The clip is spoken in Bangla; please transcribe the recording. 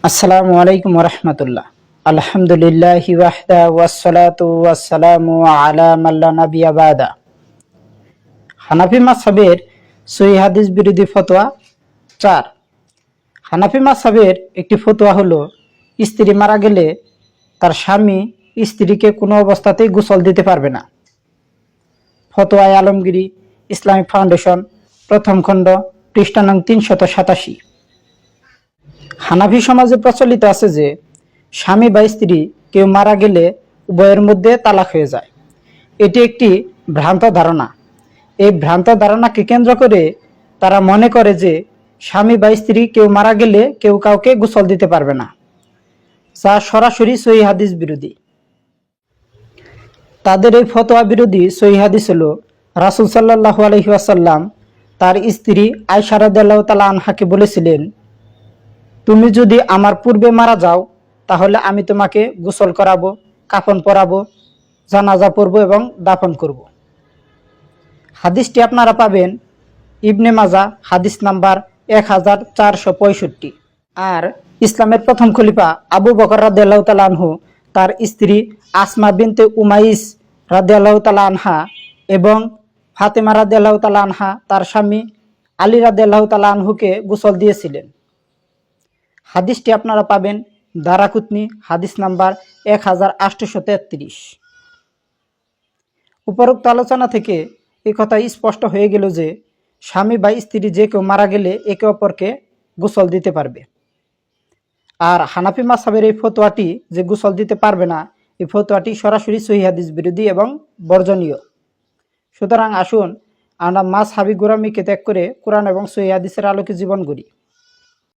আসসালামু আলাইকুম রহমতুল্লাহ। আলহামদুলিল্লাহ ওয়াহদা ওয়াসসালাতু ওয়াসসালামু আলা মাল্লা নাবিয়া বাদা। হানাফি মাযহাবের সহিহ হাদিস বিরোধী ফতোয়া 4। হানাফি মাযহাবের একটি ফতোয়া হলো স্ত্রী মারা গেলে তার স্বামী স্ত্রীকে কোনো অবস্থাতেই গোসল দিতে পারবে না। ফতোয়া আলমগীরি ইসলামিক ফাউন্ডেশন, প্রথম খণ্ড, পৃষ্ঠা নং 387। হানাফি সমাজে প্রচলিত আছে যে স্বামী বা স্ত্রী কেউ মারা গেলে উভয়ের মধ্যে তালাক হয়ে যায়। এটি একটি ভ্রান্ত ধারণা। এই ভ্রান্ত ধারণাকে কেন্দ্র করে তারা মনে করে যে স্বামী বা স্ত্রী কেউ মারা গেলে কেউ কাউকে গোসল দিতে পারবে না, যা সরাসরি সহিহ হাদিস বিরোধী। তাদের এই ফতোয়া বিরোধী সহিহ হাদিস হলো রাসূল সাল্লাল্লাহু আলাইহি ওয়াসাল্লাম তার স্ত্রী আয়েশা রাদিয়াল্লাহু তাআলা আনহাকে বলেছিলেন, তুমি যদি আমার পূর্বে মারা যাও তাহলে আমি তোমাকে গোসল করাবো, কাফন পরাবো, জানাজা পড়বো এবং দাফন করব। হাদিসটি আপনারা পাবেন ইবনে মাজা হাদিস নাম্বার 1465। আর ইসলামের প্রথম খলিফা আবু বকর রাদিয়াল্লাহু তাআলা আনহু তার স্ত্রী আসমা বিনতে উমাইস রাদিয়াল্লাহু তাআলা আনহা এবং ফাতেমা রাদিয়াল্লাহু তাআলা আনহা তার স্বামী আলী রাদিয়াল্লাহু তাআলা আনহুকে গোসল দিয়েছিলেন। হাদিসটি আপনারা পাবেন দারাকুতনি হাদিস নাম্বার 1833। উপরোক্ত আলোচনা থেকে এই কথা স্পষ্ট হয়ে গেল যে স্বামী বা স্ত্রী যে কেউ মারা গেলে একে অপরকে গোসল দিতে পারবে। আর হানাফি মাযহাবের এই ফতোয়াটি যে গোসল দিতে পারবে না, এই ফতোয়াটি সরাসরি সহিহ হাদিস বিরোধী এবং বর্জনীয়। সুতরাং আসুন আমরা মাযহাবী গোঁড়ামিকে ত্যাগ করে কোরআন এবং সহিহ হাদিসের আলোকে জীবন গড়ি।